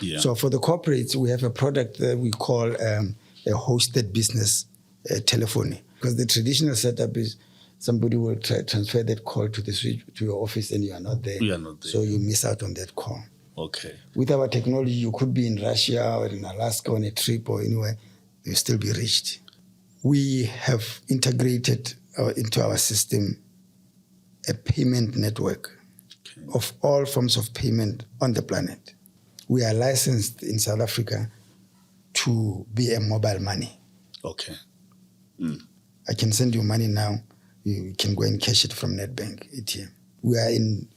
Yeah. So for the corporates, we have a product that we call a hosted business telephony, because the traditional setup is somebody will transfer that call to the switch to your office and you are not there. You are not there. So you miss out on that call. Okay. With our technology, you could be in Russia or in Alaska on a trip or anywhere, you'll still be reached. We have integrated into our system a payment network of all forms of payment on the planet. We are licensed in South Africa to be a mobile money. Okay. I can send you money now. You can go and cash it from NetBank ATM. We are in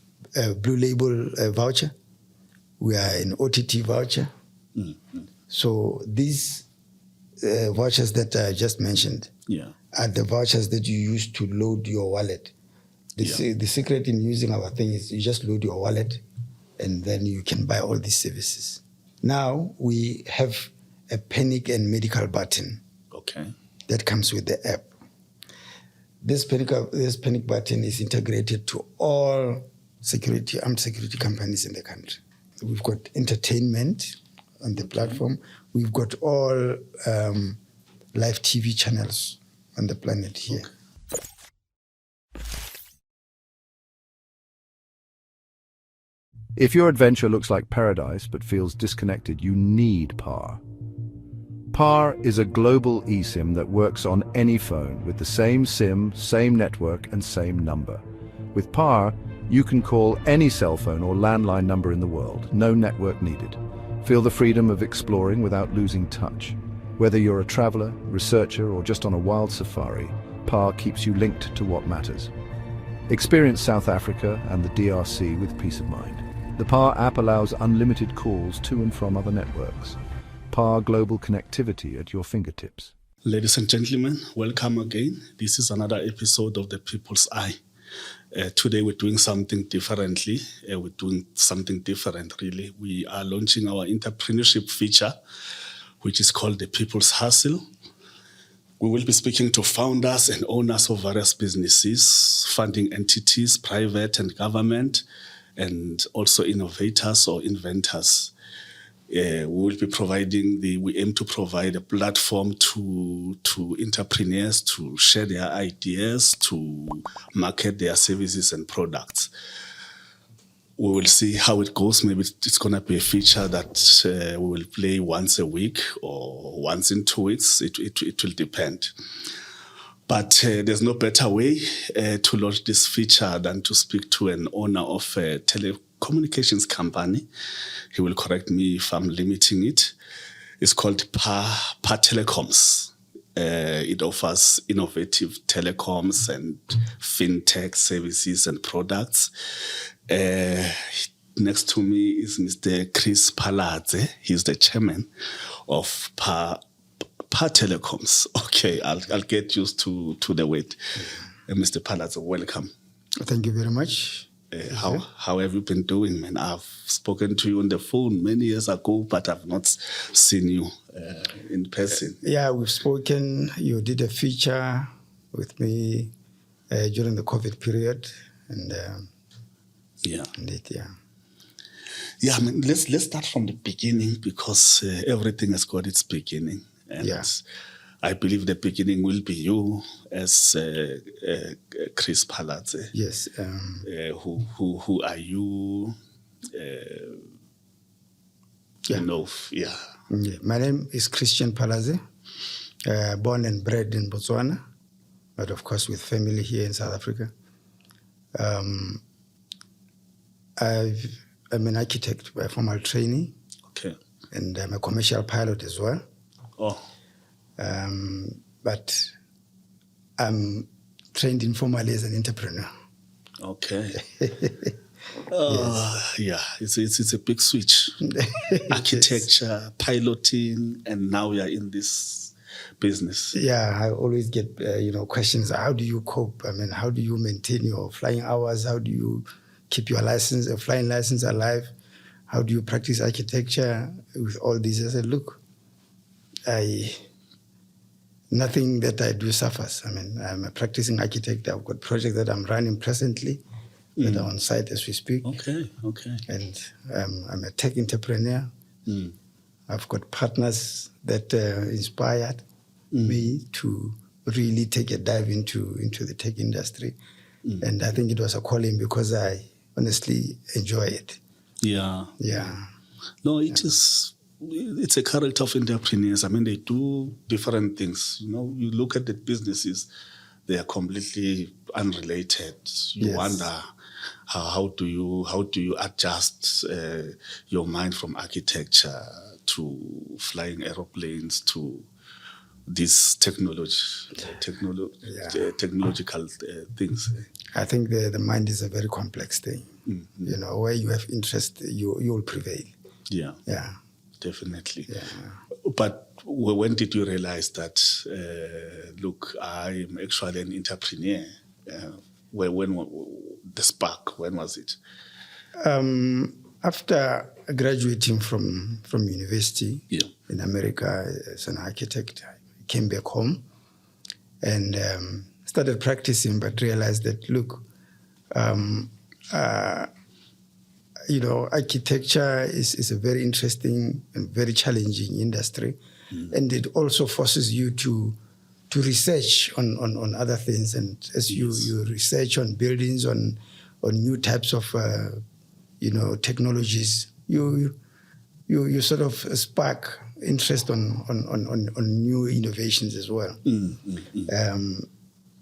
Blue Label voucher. We are in OTT voucher. So these vouchers that I just mentioned are the vouchers that you use to load your wallet. The secret in using our thing is you just load your wallet and then you can buy all these services. Now we have a panic and medical button that comes with the app. This panic button is integrated to all armed security companies in the country. We've got entertainment on the platform. We've got all live TV channels on the planet here. If your adventure looks like paradise but feels disconnected, you need Par. Par is a global eSIM that works on any phone with the same SIM, same network, and same number. With Par, you can call any cell phone or landline number in the world, no network needed. Feel the freedom of exploring without losing touch. Whether you're a traveler, researcher, or just on a wild safari, Par keeps you linked to what matters. Experience South Africa and the DRC with peace of mind. The Par app allows unlimited calls to and from other networks. Par global connectivity at your fingertips. Ladies and gentlemen, welcome again. This is another episode of The People's Eye. Today we're doing something differently. We're doing something different, really. We are launching our entrepreneurship feature, which is called The People's Hustle. We will be speaking to founders and owners of various businesses, funding entities, private and government, and also innovators or inventors. We aim to provide a platform to entrepreneurs to share their ideas, to market their services and products. We will see how it goes. Maybe it's going to be a feature that we will play once a week or once in 2 weeks. It will depend. But there's no better way to launch this feature than to speak to an owner of a telecommunications company. He will correct me if I'm limiting it. It's called Par Telecoms. It offers innovative telecoms and fintech services and products. Next to me is Mr. Chris Phaladze. He's the chairman of Par Telecoms. Okay, I'll get used to the wait. Mr. Phaladze, welcome. Thank you very much. How have you been doing, man? I've spoken to you on the phone many years ago, but I've not seen you in person. Yeah, we've spoken. You did a feature with me during the COVID period, and indeed. Yeah, I mean, let's start from the beginning, because everything has got its beginning. And I believe the beginning will be you as Chris Phaladze. Yes. Who are you? My name is Christian Phaladze, born and bred in Botswana, but of course with family here in South Africa. I'm an architect by formal training. Okay. And I'm a commercial pilot as well. Oh. But I'm trained informally as an entrepreneur. Okay. It's a big switch. Architecture, piloting, and now we are in this business. Yeah, I always get questions. How do you cope? I mean, how do you maintain your flying hours? How do you keep your flying license alive? How do you practice architecture with all this? I said, look, nothing that I do suffers. I mean, I'm a practicing architect. I've got projects that I'm running presently that are on site as we speak. Okay. And I'm a tech entrepreneur I've got partners that inspired me to really take a dive into the tech industry. And I think it was a calling because I honestly enjoy it. Yeah. Yeah. No, it's a character of entrepreneurs. I mean, they do different things. You know, you look at the businesses, they are completely unrelated. You Yes. wonder how do you adjust your mind from architecture to flying aeroplanes to these technological things. I think the mind is a very complex thing. You know, where you have interest, you will prevail. Yeah. Yeah. Definitely. Yeah. But when did you realize that, look, I'm actually an entrepreneur? When the spark, when was it? After graduating from university in America as an architect, I came back home and started practicing, but realized that, look, you know, architecture is a very interesting and very challenging industry. And it also forces you to research on other things. And as you research on buildings, on new types of, you know, technologies, you sort of spark interest on new innovations as well.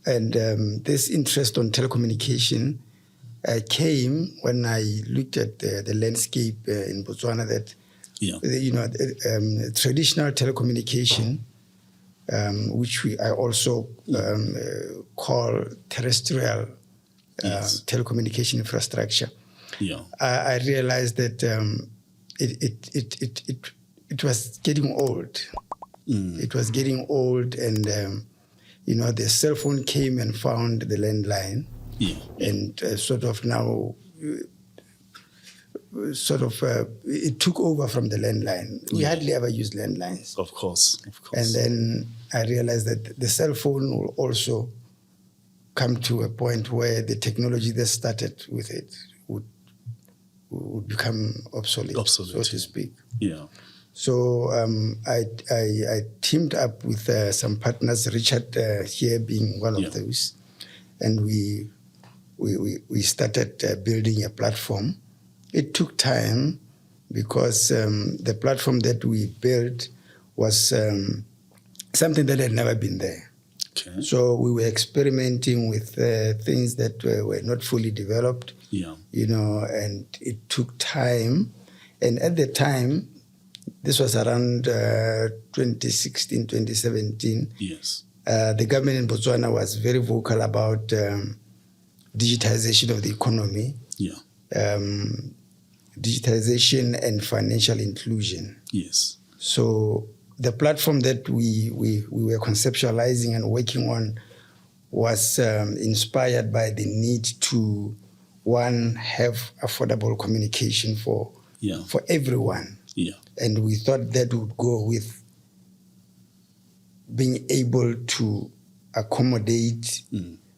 This interest on telecommunication came when I looked at the landscape in Botswana that, you know, traditional telecommunication, which I also call terrestrial telecommunication infrastructure. I realized that it was getting old. It was getting old, and you know, the cell phone came and found the landline, and sort of now. It took over from the landline. We hardly ever used landlines. Of course. And then I realized that the cell phone will also come to a point where the technology that started with it would become obsolete, so to speak. Yeah. So I teamed up with some partners, Richard here being one of those, and we started building a platform. It took time because the platform that we built was something that had never been there. Okay. So we were experimenting with things that were not fully developed, you know, and it took time. And at the time, this was around 2016, 2017. Yes. The government in Botswana was very vocal about digitization of the economy. Digitization and financial inclusion. Yes. So the platform that we were conceptualizing and working on was inspired by the need to, one, have affordable communication for everyone. And we thought that would go with being able to accommodate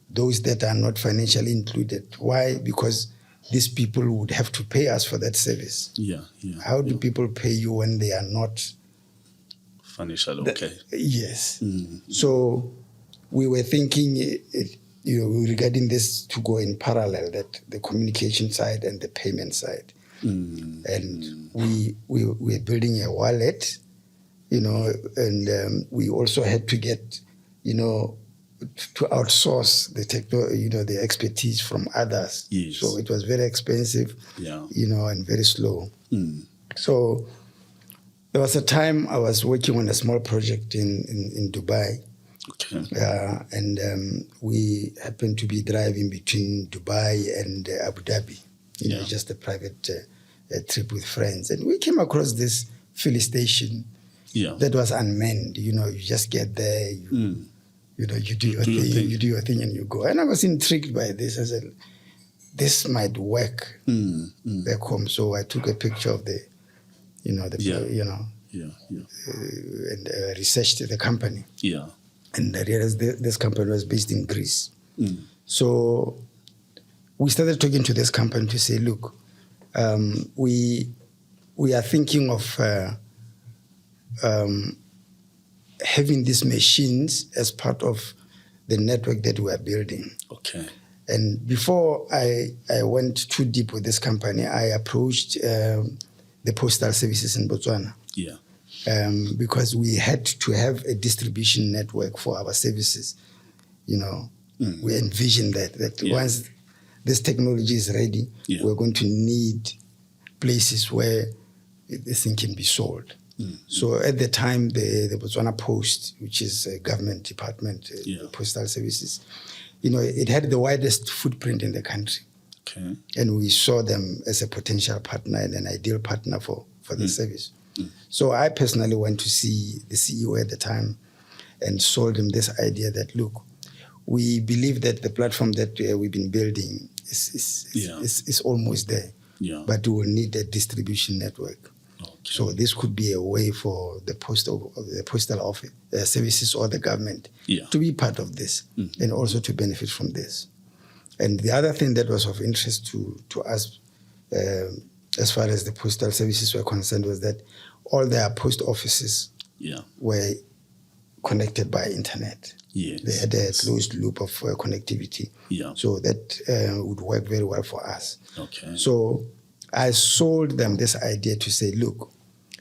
those that are not financially included. Why? Because these people would have to pay us for that service. How do people pay you when they are not financial? Yes. So we were thinking, you know, regarding this to go in parallel, that the communication side and the payment side. And we were building a wallet, you know, and we also had to get, you know, to outsource the expertise from others. So it was very expensive, you know, and very slow. So there was a time I was working on a small project in Dubai. And we happened to be driving between Dubai and Abu Dhabi, you know, just a private trip with friends. And we came across this filling station that was unmanned. You know, you just get there, you know, you do your thing and you go. And I was intrigued by this. I said, this might work back home. So I took a picture of the, you know, and researched the company. And I realized this company was based in Greece. So we started talking to this company to say, look, we we are thinking of having these machines as part of the network that we are building. Okay. And before I went too deep with this company, I approached the postal services in Botswana. Yeah. Because we had to have a distribution network for our services. You know, we envisioned that once this technology is ready, we're going to need places where this thing can be sold. So at the time, the Botswana Post, which is a government department, postal services, you know, it had the widest footprint in the country. Okay. And we saw them as a potential partner and an ideal partner for the service. So I personally went to see the CEO at the time and sold him this idea that, look, we believe that the platform that we've been building is almost there, but we will need a distribution network. Okay. So this could be a way for the postal office services or the government to be part of this and also to benefit from this. And the other thing that was of interest to us, as far as the postal services were concerned, was that all their post offices were connected by internet. Yes. They had a closed loop of connectivity. So that would work very well for us. Okay. So I sold them this idea to say, look,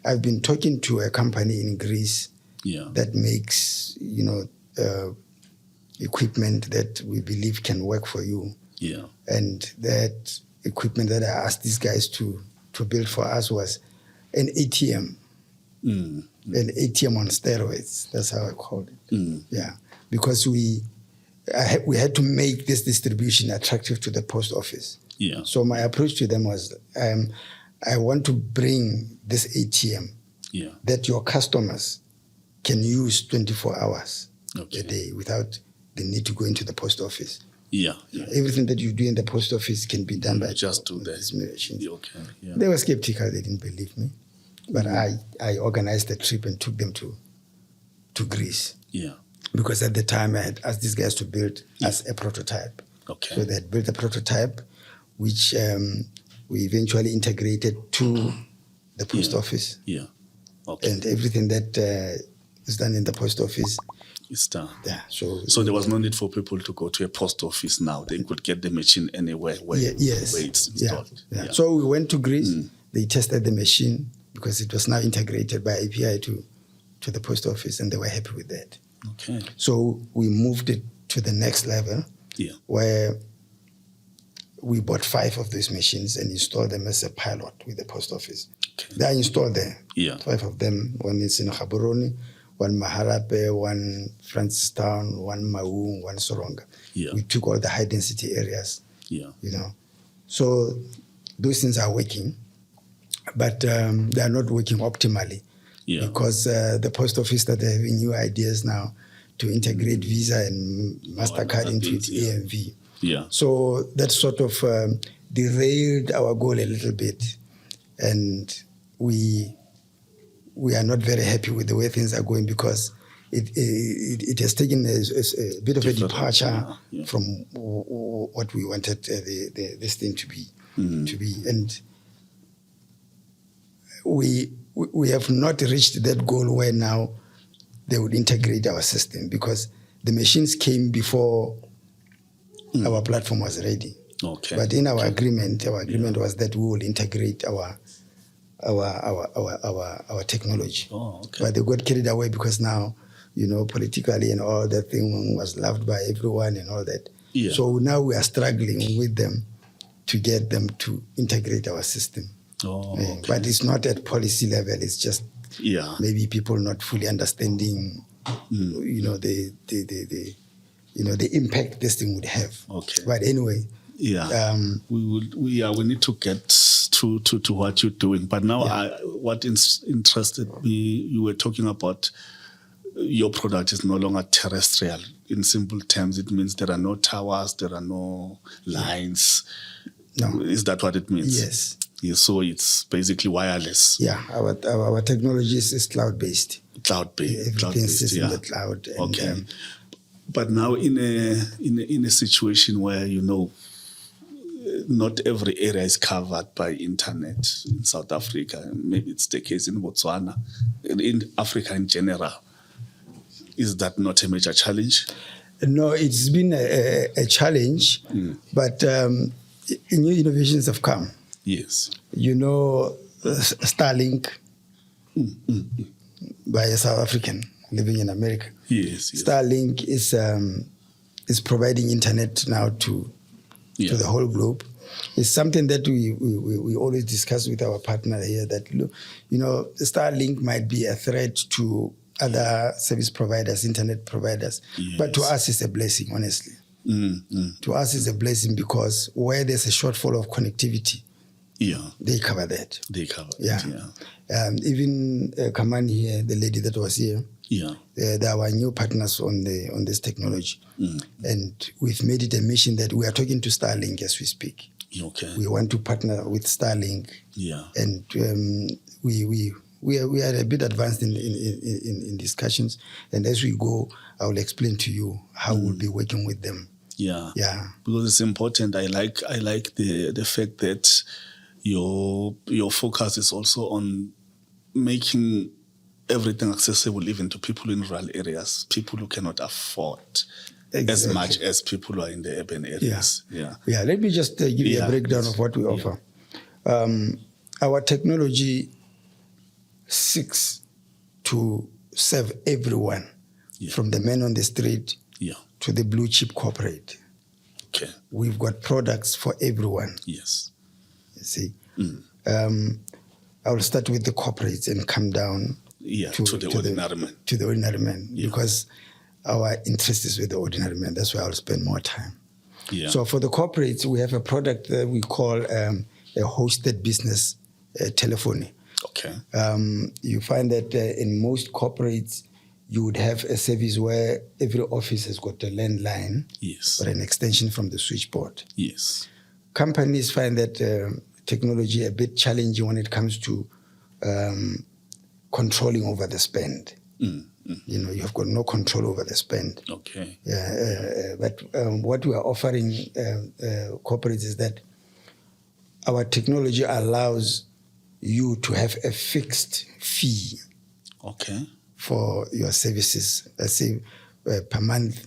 I've been talking to a company in Greece that makes, you know, equipment that we believe can work for you. And that equipment that I asked these guys to build for us was an ATM. An ATM on steroids. That's how I called it. Because we had to make this distribution attractive to the post office. So my approach to them was, I want to bring this ATM that your customers can use 24 hours a day without the need to go into the post office. Everything that you do in the post office can be done by just do that. These machines. Yeah. They were skeptical; they didn't believe me. But I organized the trip and took them to Greece. Because at the time I had asked these guys to build us a prototype. So they had built a prototype, which we eventually integrated to the post office. And everything that is done in the post office. It's done. So there was no need for people to go to a post office now. They could get the machine anywhere where it's installed. So we went to Greece. They tested the machine because it was now integrated by API to the post office, and they were happy with that. So we moved it to the next level, where we bought 5 of these machines and installed them as a pilot with the post office. They are installed there. 5 of them. One is in Gaborone, one Maharape, one Francistown, one Maung, one Soronga. We took all the high density areas. You know, so those things are working, but they are not working optimally. Because the post office started having new ideas now to integrate Visa and MasterCard into its AMV. So that sort of derailed our goal a little bit, and we are not very happy with the way things are going, because it has taken a bit of a departure from what we wanted this thing to be. And we have not reached that goal where now they would integrate our system, because the machines came before our platform was ready. But in our agreement, was that we will integrate our technology. But they got carried away because now, you know, politically and all that thing was loved by everyone and all that. So now we are struggling with them to get them to integrate our system. But it's not at policy level. It's just maybe people not fully understanding, you know, the impact this thing would have. But anyway, we need to get to what you're doing. But now, what interested me, you were talking about your product is no longer terrestrial. In simple terms, it means there are no towers, there are no lines. No. Is that what it means? Yes. So it's basically wireless. Our technology is cloud-based. Everything sits in the cloud. And, but now in a situation where, you know, not every area is covered by internet in South Africa. Maybe it's the case in Botswana, in Africa in general. Is that not a major challenge? No, it's been a challenge, but new innovations have come. Yes. You know, Starlink, by a South African living in America. Yes. Starlink is providing internet now to the whole globe. It's something that we always discuss with our partner here, that, you know, Starlink might be a threat to other service providers, internet providers. Yes. But to us, it's a blessing, honestly. To us, it's a blessing, because where there's a shortfall of connectivity, they cover that. Even Kamani here, the lady that was here, there are new partners on this technology. And we've made it a mission that we are talking to Starlink as we speak. Okay. We want to partner with Starlink. And we are a bit advanced in discussions, and as we go, I will explain to you how we'll be working with them. Because it's important. I like the fact that your focus is also on making everything accessible, even to people in rural areas, people who cannot afford as much as people who are in the urban areas. Let me just give you a breakdown of what we offer. Our technology seeks to serve everyone, from the man on the street to the blue chip corporate. Okay. We've got products for everyone. Yes. You see. I will start with the corporates and come down to the ordinary man. To the ordinary man, because our interest is with the ordinary man. That's where I'll spend more time. So for the corporates, we have a product that we call a hosted business telephony. Okay. You find that in most corporates, you would have a service where every office has got a landline or an extension from the switchboard. Yes. Companies find that technology a bit challenging when it comes to controlling over the spend. You know, you have got no control over the spend. Okay. But what we are offering corporates is that our technology allows you to have a fixed fee for your services. Let's say per month.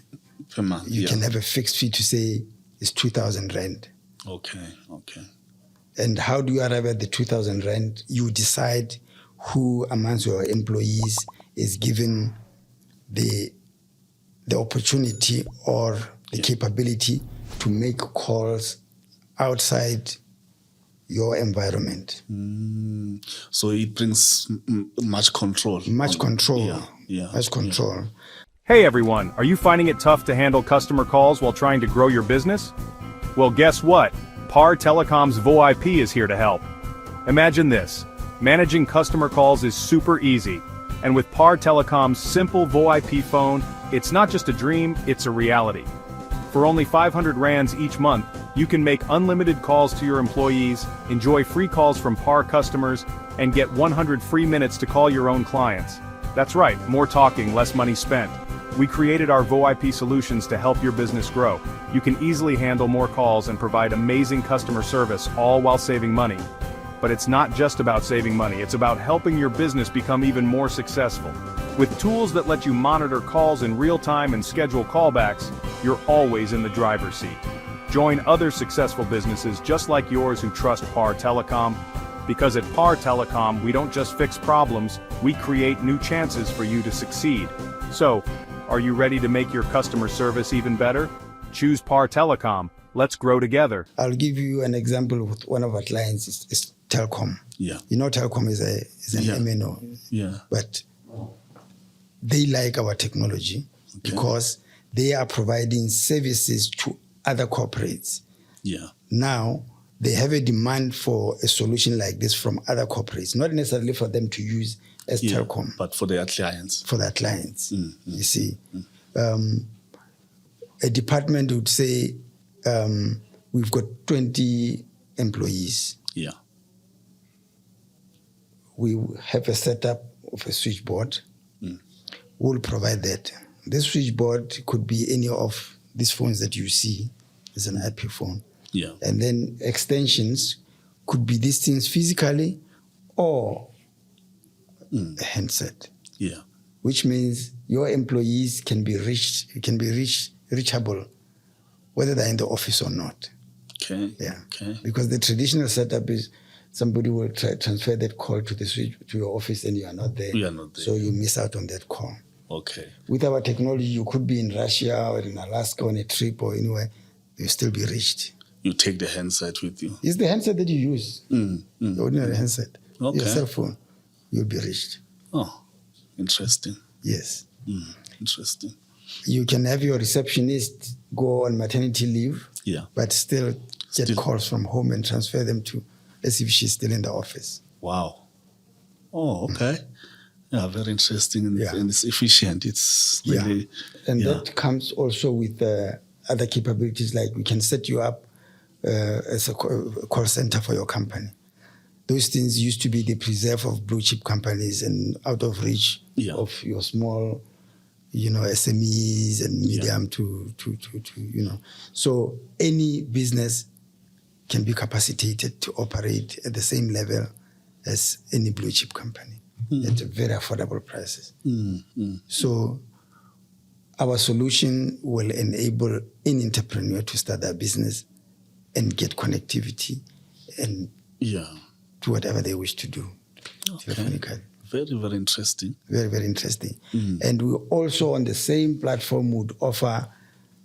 You can have a fixed fee to say it's 2,000 rand. Okay. And how do you arrive at the 2,000 rand? You decide who amongst your employees is given the opportunity or the capability to make calls outside your environment. So it brings much control. Much control. Hey everyone, are you finding it tough to handle customer calls while trying to grow your business? Well, guess what? Par Telecom's VoIP is here to help. Imagine this. Managing customer calls is super easy. And with Par Telecom's simple VoIP phone, it's not just a dream, it's a reality. For only 500 rands each month, you can make unlimited calls to your employees, enjoy free calls from Par customers, and get 100 free minutes to call your own clients. That's right, more talking, less money spent. We created our VoIP solutions to help your business grow. You can easily handle more calls and provide amazing customer service, all while saving money. But it's not just about saving money, it's about helping your business become even more successful. With tools that let you monitor calls in real time and schedule callbacks, you're always in the driver's seat. Join other successful businesses just like yours who trust Par Telecom. Because at Par Telecom, we don't just fix problems, we create new chances for you to succeed. So, are you ready to make your customer service even better? Choose Par Telecom. Let's grow together. I'll give you an example with one of our clients is Telkom. Yeah. You know, Telkom is an MNO. Yeah. But they like our technology because they are providing services to other corporates. Yeah. Now, they have a demand for a solution like this from other corporates, not necessarily for them to use as Telkom. But for their clients. For their clients, you see. A department would say, we've got 20 employees. Yeah. We have a setup of a switchboard. We'll provide that. This switchboard could be any of these phones that you see. It's an IP phone. Yeah. And then extensions could be these things physically or a handset. Yeah. Which means your employees can be reachable, whether they're in the office or not. Okay. Yeah. Okay. Because the traditional setup is somebody will transfer that call to the switch to your office and you are not there. You are not there. So you miss out on that call. Okay. With our technology, you could be in Russia or in Alaska on a trip or anywhere, you'll still be reached. You take the handset with you. It's the handset that you use, the ordinary handset. Okay. Your cell phone, you'll be reached. Oh, interesting. Yes. Interesting. You can have your receptionist go on maternity leave, but still get calls from home and transfer them to as if she's still in the office. Wow. Oh, okay. Yeah, very interesting and it's efficient. It's really... And that comes also with other capabilities, like we can set you up as a call center for your company. Those things used to be the preserve of blue chip companies and out of reach of your small, SMEs and medium to. So any business can be capacitated to operate at the same level as any blue chip company at very affordable prices. So our solution will enable any entrepreneur to start their business and get connectivity and do whatever they wish to do. Okay. Very, very interesting. Very, very interesting. And we also on the same platform would offer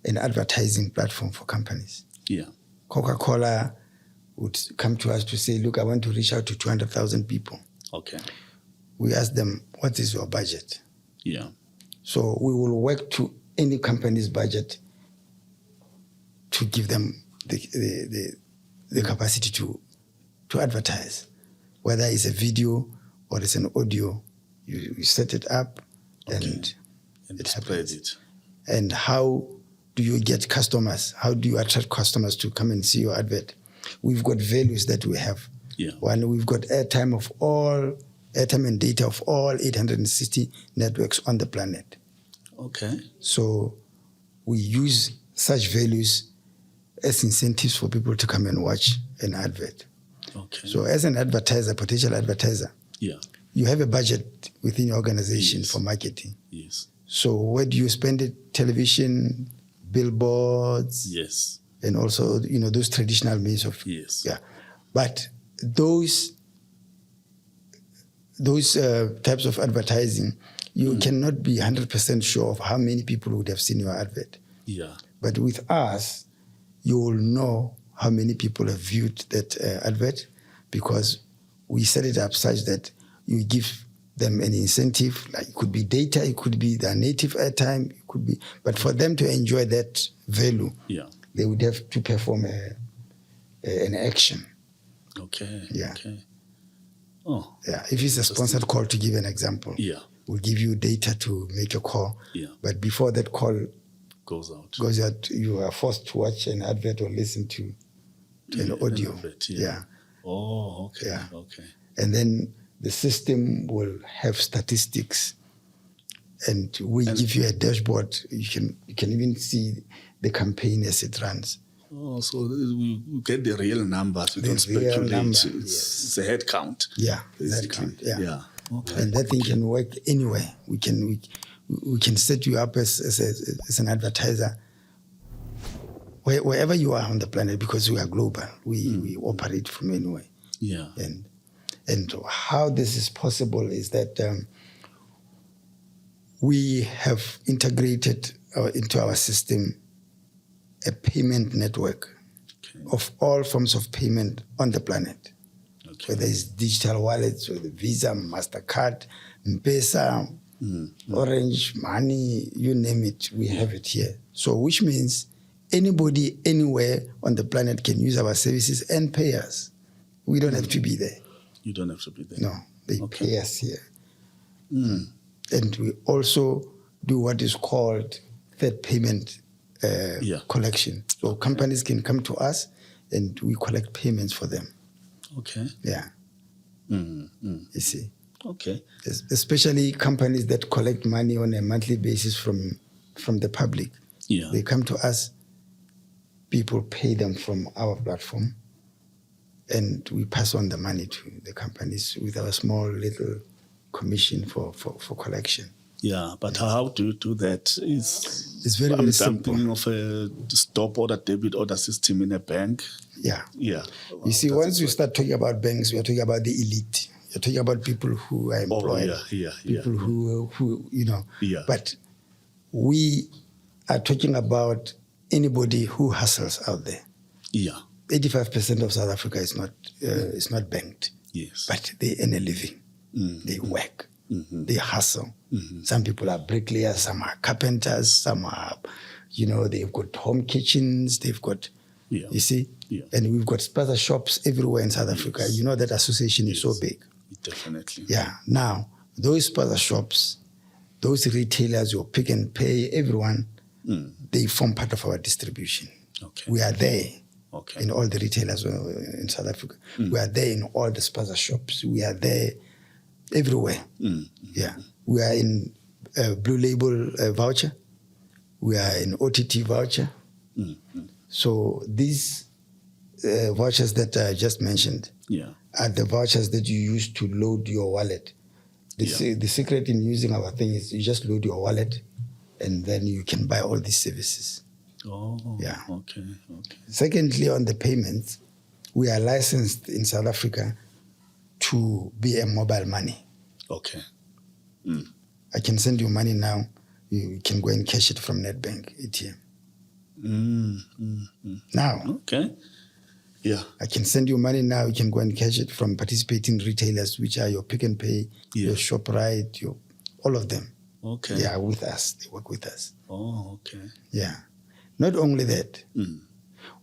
an advertising platform for companies. Yeah. Coca-Cola would come to us to say, look, I want to reach out to 200,000 people. Okay. We ask them, what is your budget? Yeah. So we will work to any company's budget to give them the capacity to advertise, whether it's a video or it's an audio. You set it up and it spread it. And how do you get customers? How do you attract customers to come and see your advert? We've got values that we have. Yeah. One, we've got airtime and data of all 860 networks on the planet. Okay. So we use such values as incentives for people to come and watch an advert. Okay. So as an advertiser, potential advertiser, you have a budget within your organization for marketing. Yes. So where do you spend it? Television, billboards. Yes. And also, those traditional means of... Yes. Yeah. But those types of advertising, you cannot be 100% sure of how many people would have seen your advert. Yeah. But with us, you will know how many people have viewed that advert because we set it up such that you give them an incentive. Like it could be data, it could be their native airtime, it could be. But for them to enjoy that value, they would have to perform an action. Okay. Yeah. Okay. Oh. Yeah. If it's a sponsored call, to give an example, we'll give you data to make a call. Yeah. But before that call goes out, you are forced to watch an advert or listen to an audio. Advert, Oh, okay. Yeah. Okay. And then the system will have statistics, and we give you a dashboard. You can even see the campaign as it runs. Oh, so we get the real numbers. We don't speculate. It's a head count. Yeah, basically. Head count. Yeah. Okay. And that thing can work anywhere. We can set you up as an advertiser wherever you are on the planet, because we are global. We operate from anywhere. Yeah. And how this is possible is that we have integrated into our system a payment network of all forms of payment on the planet. Okay. Whether it's digital wallets, or the Visa, MasterCard, M-Pesa, Orange, Money, you name it, we have it here. So which means anybody, anywhere on the planet can use our services and pay us. We don't have to be there. You don't have to be there. No, they pay us here. And we also do what is called third payment collection. So companies can come to us and we collect payments for them. Okay. Yeah. You see. Okay. Especially companies that collect money on a monthly basis from the public. Yeah. They come to us people pay them from our platform, and we pass on the money to the companies with our small little commission for collection. Yeah, but how do you do that? It's very, very simple. I'm thinking of a stop order, debit order system in a bank. Yeah. Yeah. You see, once you start talking about banks, we are talking about the elite. You're talking about people who are employed. People who, you know. Yeah. But we are talking about anybody who hustles out there. Yeah. 85% of South Africa is not banked. Yes. But they earn a living. Mm-hmm. They work. Mm-hmm. They hustle. Mm-hmm. Some people are bricklayers, some are carpenters, some are, you know, they've got home kitchens, they've got, you see? Yeah. And we've got spaza shops everywhere in South Africa. You know, that association is so big. Definitely. Yeah. Now, those spaza shops, those retailers, your Pick and Pay, everyone, they form part of our distribution. Okay. We are there. Okay. In all the retailers in South Africa. We are there in all the spaza shops. We are there everywhere. Yeah. We are in Blue Label voucher. We are in OTT voucher. So these vouchers that I just mentioned are the vouchers that you use to load your wallet. The secret in using our thing is you just load your wallet and then you can buy all these services. Oh, yeah. Okay. Secondly, on the payments, we are licensed in South Africa to be a mobile money. Okay. I can send you money now. You can go and cash it from Nedbank ATM. Now. Okay. Yeah. I can send you money now. You can go and cash it from participating retailers, which are your Pick and Pay, your ShopRite, all of them. Okay. They are with us. They work with us. Oh, okay. Yeah. Not only that,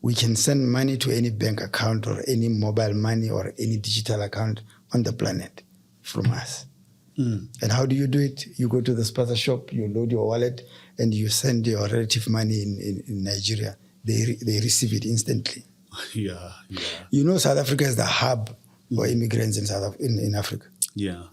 we can send money to any bank account or any mobile money or any digital account on the planet from us. And how do you do it? You go to the spaza shop, you load your wallet, and you send your relative money in Nigeria. They receive it instantly. Yeah. You know, South Africa is the hub for immigrants in Africa. Yeah.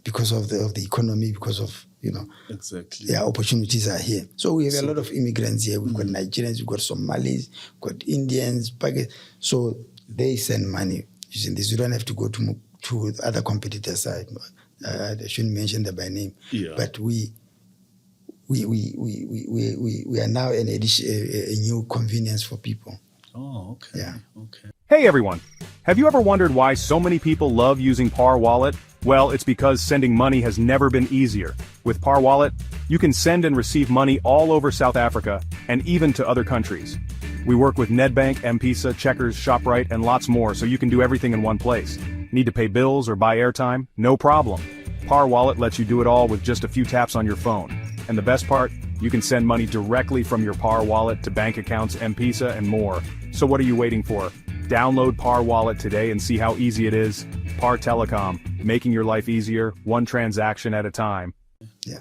Because of the economy, because of, you know, exactly. Yeah, opportunities are here. So we have a lot of immigrants here. We've got Nigerians, we've got Somalis, we've got Indians, Pakistanis. So they send money using this. You don't have to go to other competitors' side. I shouldn't mention them by name. Yeah. But we are now a new convenience for people. Oh, okay. Yeah. Okay. Hey everyone! Have you ever wondered why so many people love using Par Wallet? Well, it's because sending money has never been easier. With Par Wallet, you can send and receive money all over South Africa, and even to other countries. We work with Nedbank, M-Pesa, Checkers, ShopRite, and lots more, so you can do everything in one place. Need to pay bills or buy airtime? No problem. Par Wallet lets you do it all with just a few taps on your phone. And the best part? You can send money directly from your Par Wallet to bank accounts, M-Pesa, and more. So what are you waiting for? Download Par Wallet today and see how easy it is. Par Telecom, making your life easier, one transaction at a time. Yeah.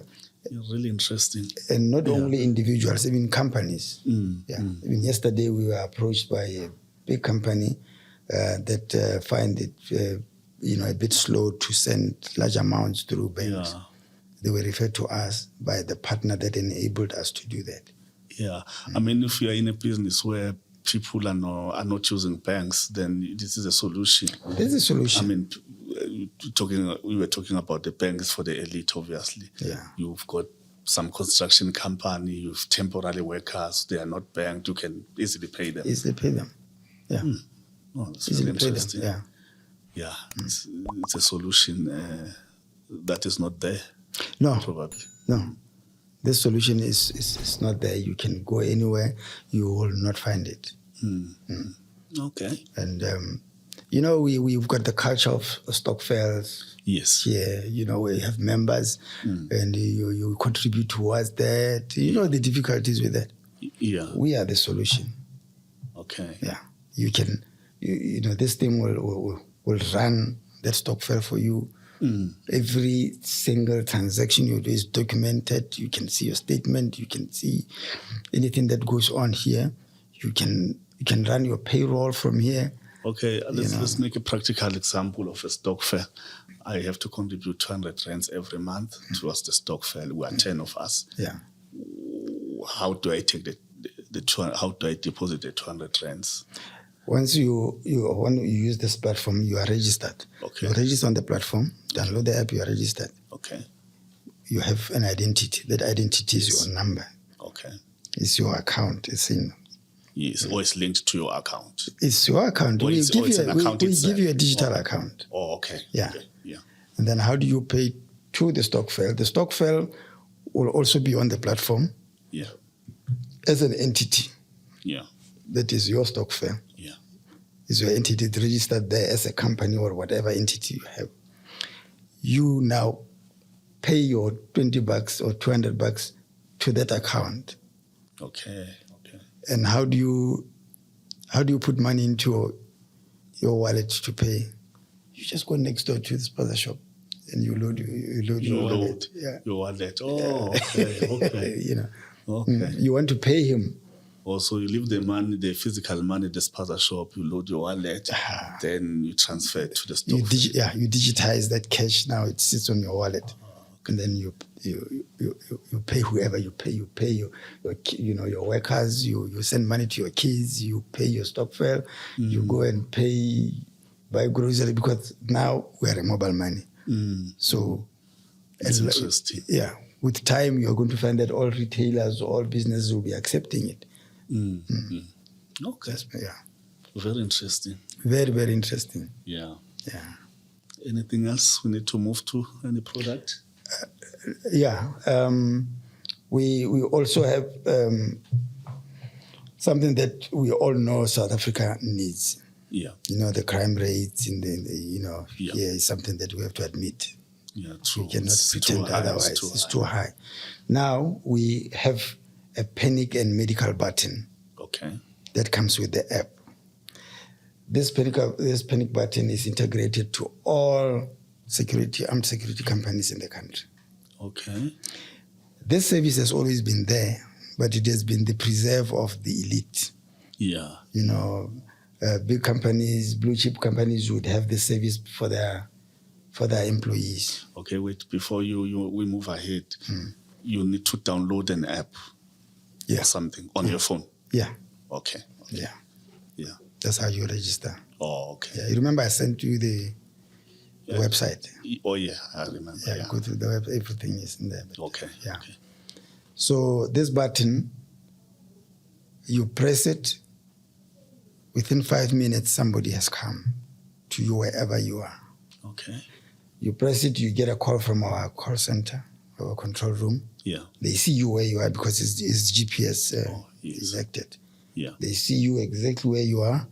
Really interesting. And not only individuals, even companies. Even yesterday we were approached by a big company that find it a bit slow to send large amounts through banks. Yeah. They were referred to us by the partner that enabled us to do that. Yeah. I mean, if you are in a business where people are not using banks, then this is a solution. There's a solution. I mean, we were talking about the banks for the elite, obviously. Yeah. You've got some construction company, you've temporary workers, they are not banked, you can easily pay them. Yeah. Oh, that's easily really interesting. pay them. Yeah. It's a solution that is not there. No. Probably. No. This solution is not there. You can go anywhere, you will not find it. Okay. And, we've got the culture of Stockvel. Yes. Here, we have members and you contribute towards that. You know the difficulties with that. Yeah. We are the solution. Okay. Yeah. You can, this thing will run that Stockvel for you. Every single transaction you do is documented. You can see your statement. You can see anything that goes on here. You can run your payroll from here. Okay, let's make a practical example of a Stockvel. I have to contribute 200 rands every month towards the Stockvel. We are 10 of us. Yeah. How do I take how do I deposit the 200 rands? Once you use this platform, you are registered. Okay. You register on the platform, download the app, you are registered. Okay. You have an identity. That identity is your number. Okay. It's your account. It's in. Yes, or it's linked to your account. It's your account. We give you a digital account. Oh, okay. Yeah. Okay. Yeah. And then how do you pay to the Stockvel? The Stockvel will also be on the platform. Yeah. As an entity. Yeah. That is your Stockvel. Yeah. Is your entity registered there as a company or whatever entity you have. You now pay your $20 or $200 to that account. Okay. And how do you put money into your wallet to pay? You just go next door to the spaza shop and you load your wallet. Yeah. Your wallet. Oh, okay. You know. Okay. You want to pay him. Also, you leave the money, the physical money at the spaza shop, you load your wallet, then you transfer it to the store. You digitize that cash now, it sits on your wallet. And then you pay whoever you pay. You pay your workers. You send money to your kids. You pay your Stockvel. You go and buy grocery because now we are a mobile money. So it's interesting. Yeah, with time you're going to find that all retailers, all businesses will be accepting it. Okay. Yeah. Very interesting. Very, very interesting. Yeah. Yeah. Anything else we need to move to? Any product? We also have something that we all know South Africa needs. Yeah. The crime rates in here is something that we have to admit. Yeah, true. We cannot pretend otherwise. It's too high. Now we have a panic and medical button. Okay. That comes with the app. This panic button is integrated to all armed security companies in the country. Okay. This service has always been there, but it has been the preserve of the elite. Yeah. Big companies, blue chip companies would have this service for their employees. Okay, wait, before we move ahead, you need to download an app or something on your phone. Yeah. Okay. Yeah. Yeah. That's how you register. Oh, okay. Yeah. You remember I sent you the website? Oh, yeah, I remember. Yeah, you go to the web, everything is in there. Okay. Yeah. Okay. So this button, you press it, within 5 minutes, somebody has come to you wherever you are. Okay. You press it, you get a call from our call center, our control room. Yeah. They see you where you are because it's GPS connected. Yeah. They see you exactly where you are,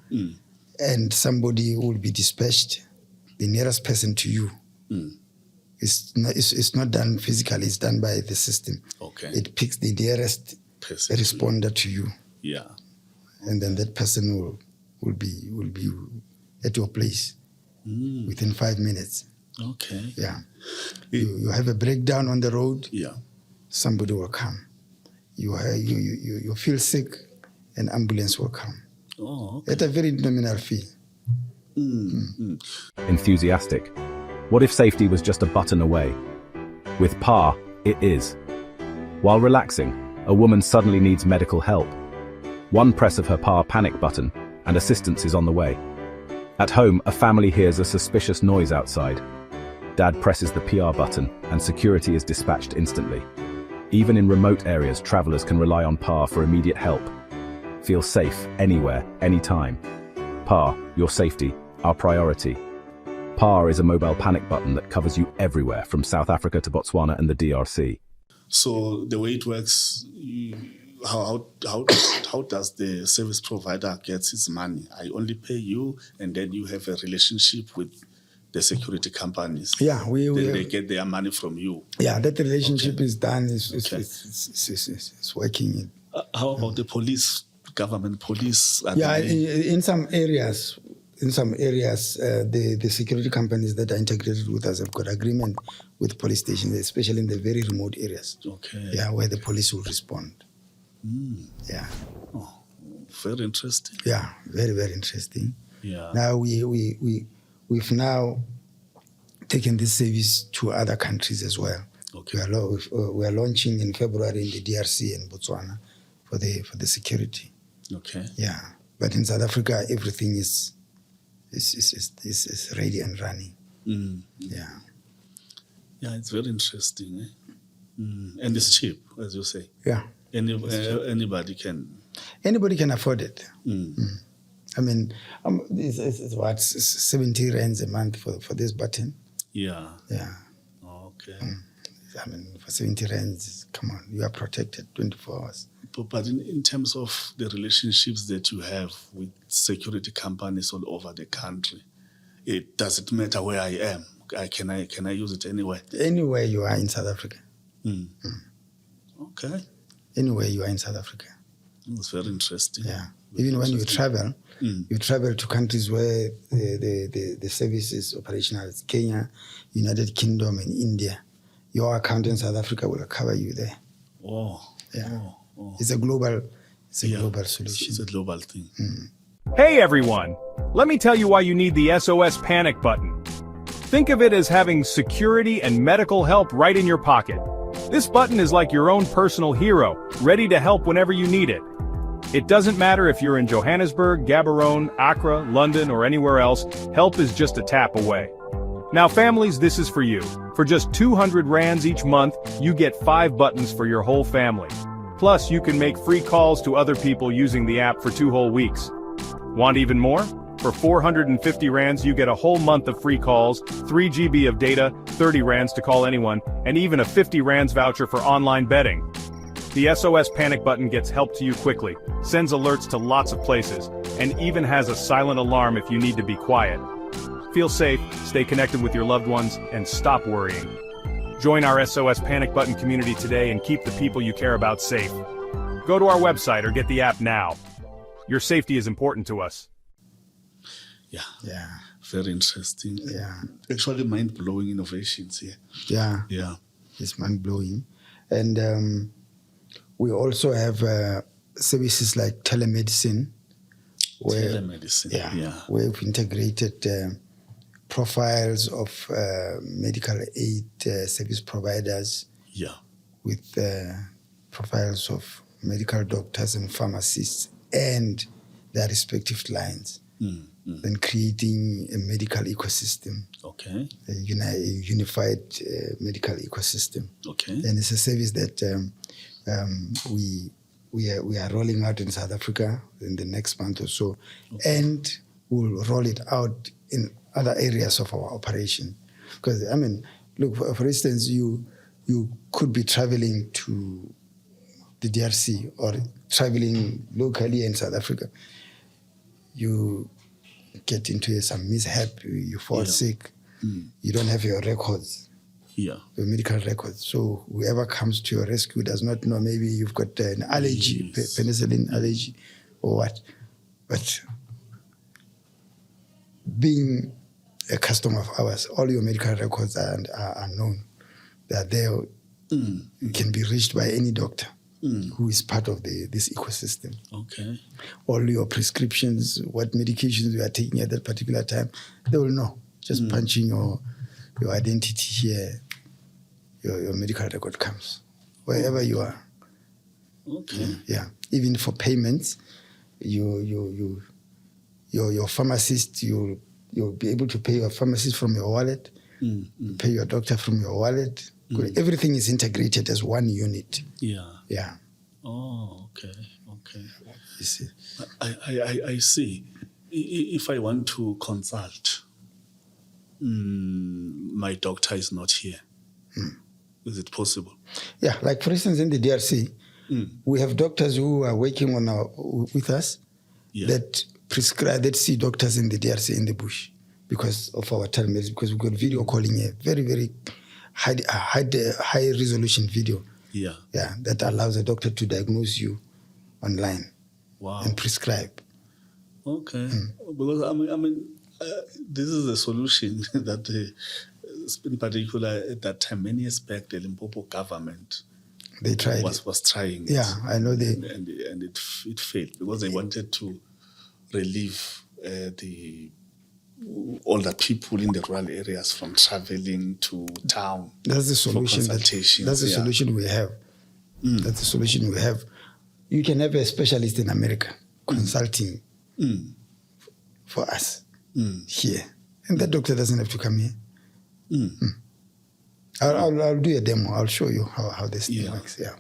and somebody will be dispatched, the nearest person to you. It's not done physically, it's done by the system. Okay. It picks the nearest responder to you. Yeah. And then that person will be at your place within 5 minutes. Okay. Yeah. You have a breakdown on the road. Yeah. Somebody will come. You feel sick, an ambulance will come. Oh, okay. At a very nominal fee. Enthusiastic. What if safety was just a button away? With Par, it is. While relaxing, a woman suddenly needs medical help. One press of her Par panic button, and assistance is on the way. At home, a family hears a suspicious noise outside. Dad presses the PR button, and security is dispatched instantly. Even in remote areas, travelers can rely on Par for immediate help. Feel safe anywhere, anytime. Par, your safety, our priority. Par is a mobile panic button that covers you everywhere, from South Africa to Botswana and the DRC. So the way it works, how does the service provider get its money? I only pay you, and then you have a relationship with the security companies. Yeah, they get their money from you. Yeah, that relationship is done. It's working. How about the police, government police? In some areas, the security companies that are integrated with us have got agreement with police stations, especially in the very remote areas. Okay. Yeah, where the police will respond. Yeah. Oh, very interesting. Yeah, very, very interesting. Yeah. Now we've now taken this service to other countries as well. Okay. We are launching in February in the DRC and Botswana, for the security. Okay. Yeah, but in South Africa, everything is ready and running. Yeah. Yeah, it's very interesting. And it's cheap, as you say. Yeah. Anybody can. Anybody can afford it. I mean, it's what, 70 rands a month for this button? Yeah. Yeah. Okay. I mean, for 70 rands, come on, you are protected 24 hours. But in terms of the relationships that you have with security companies all over the country, does it matter where I am? Can I use it anywhere? Anywhere you are in South Africa. Okay. Anywhere you are in South Africa. It's very interesting. Yeah. Even when you travel to countries where the service is operational. It's Kenya, United Kingdom, and India. Your account in South Africa will cover you there. Oh. Yeah. Oh. It's a global solution. It's a global thing. Hey everyone! Let me tell you why you need the SOS panic button. Think of it as having security and medical help right in your pocket. This button is like your own personal hero, ready to help whenever you need it. It doesn't matter if you're in Johannesburg, Gaborone, Accra, London, or anywhere else, help is just a tap away. Now families, this is for you. For just 200 rands each month, you get 5 buttons for your whole family. Plus, you can make free calls to other people using the app for 2 whole weeks. Want even more? For 450 rands, you get a whole month of free calls, 3 GB of data, 30 rands to call anyone, and even a 50 rands voucher for online betting. The SOS panic button gets help to you quickly, sends alerts to lots of places, and even has a silent alarm if you need to be quiet. Feel safe, stay connected with your loved ones, and stop worrying. Join our SOS panic button community today and keep the people you care about safe. Go to our website or get the app now. Your safety is important to us. Yeah. Very interesting. Yeah. Actually mind-blowing innovations here. Yeah. It's mind-blowing. And we also have services like telemedicine. Telemedicine. Yeah. Where we've integrated profiles of medical aid service providers. Yeah. With profiles of medical doctors and pharmacists and their respective lines. Then creating a medical ecosystem. Okay. A unified medical ecosystem. Okay. And it's a service that we are rolling out in South Africa in the next month or so, and we'll roll it out in other areas of our operation. Because I mean, look, for instance, you could be traveling to the DRC or traveling locally in South Africa. You get into some mishap, you fall sick, you don't have your records, your medical records. So whoever comes to your rescue does not know, maybe you've got an allergy, penicillin allergy or what. But being a customer of ours, all your medical records are known. They are there. You can be reached by any doctor who is part of this ecosystem. Okay. All your prescriptions, what medications you are taking at that particular time, they will know. Just punching your identity here, your medical record comes wherever you are. Okay. Yeah. Even for payments, your pharmacist, you'll be able to pay your pharmacist from your wallet, pay your doctor from your wallet. Everything is integrated as one unit. Yeah. Oh, okay. You see. I see. If I want to consult, my doctor is not here. Is it possible? Yeah, like for instance in the DRC, we have doctors who are working with us that prescribe, that see doctors in the DRC in the bush because of our telemedicine, because we've got video calling here, very, very high resolution video. Yeah, that allows a doctor to diagnose you online. Wow. And prescribe. Okay. Because I mean, this is a solution that, in particular, at that time, many years back, the Limpopo government was trying it. Yeah, I know they. And it failed because they wanted to relieve all the people in the rural areas from traveling to town. That's the solution. For consultations. That's the solution we have. That's the solution we have. you can have a specialist in America consulting for us here. And that doctor doesn't have to come here. I'll do a demo. I'll show you how this thing works. Yeah.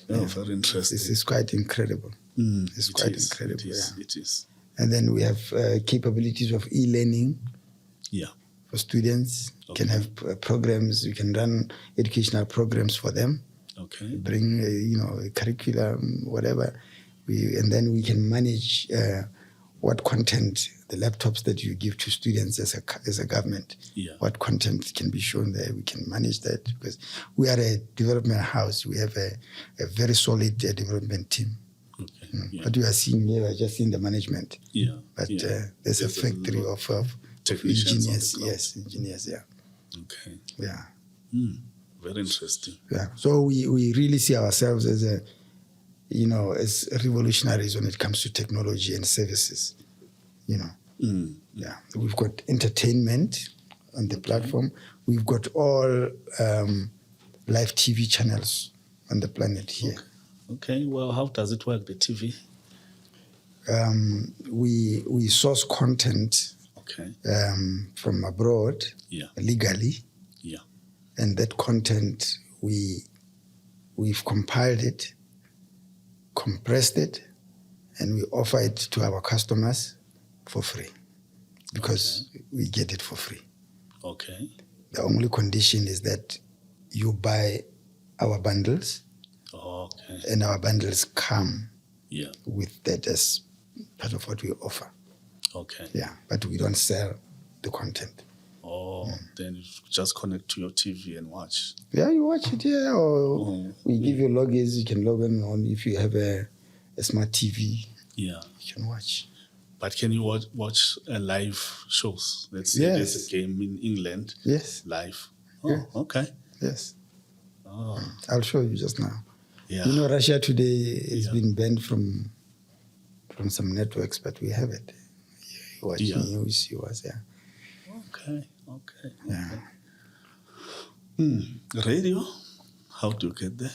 Very interesting. This is quite incredible. It's quite incredible. It is. And then we have capabilities of e-learning for students. Okay. Can have programs. We can run educational programs for them. Okay. Bring a curriculum, whatever. And then we can manage what content, the laptops that you give to students as a government, what content can be shown there. We can manage that because we are a development house. We have a very solid development team. Okay. What you are seeing here, we are just in the management. But there's a factory of engineers. Yes, engineers. Okay. Yeah. Very interesting. Yeah. So we really see ourselves as as revolutionaries when it comes to technology and services. Yeah. We've got entertainment on the platform. We've got all live TV channels on the planet here. Okay. Well, how does it work, the TV? We source content from abroad legally. Yeah. And that content, we've compiled it, compressed it, and we offer it to our customers for free because we get it for free. Okay. The only condition is that you buy our bundles. Okay. And our bundles come with that as part of what we offer. Okay. Yeah, but we don't sell the content. Then you just connect to your TV and watch. Yeah, you watch it, or we give you logins, you can log in on if you have a smart TV. Yeah. You can watch. But can you watch live shows? Let's say there's a game in England. Yes. Live. Okay. Yes. I'll show you just now. Yeah. Russia today has been banned from some networks, but we have it. You watch news, you watch, Okay. Yeah. Radio? How do you get there?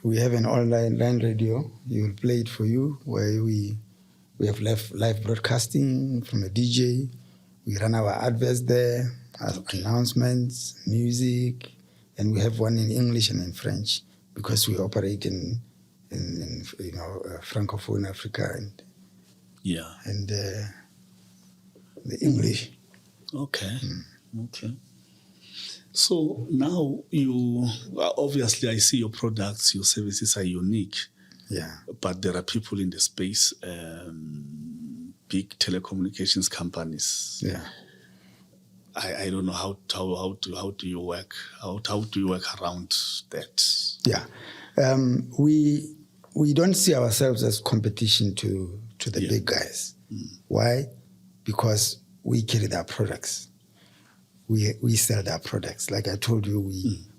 We have an online radio. You will play it for you, where we have live broadcasting from a DJ. We run our adverts there, announcements, music, and we have one in English and in French because we operate in Francophone Africa and the English. Okay. Okay. So now you obviously I see your products, your services are unique. Yeah. But there are people in the space, big telecommunications companies. Yeah. I don't know how do you work? How do you work around that? Yeah. We don't see ourselves as competition to the big guys. Why? Because we carry their products. We sell their products. Like I told you,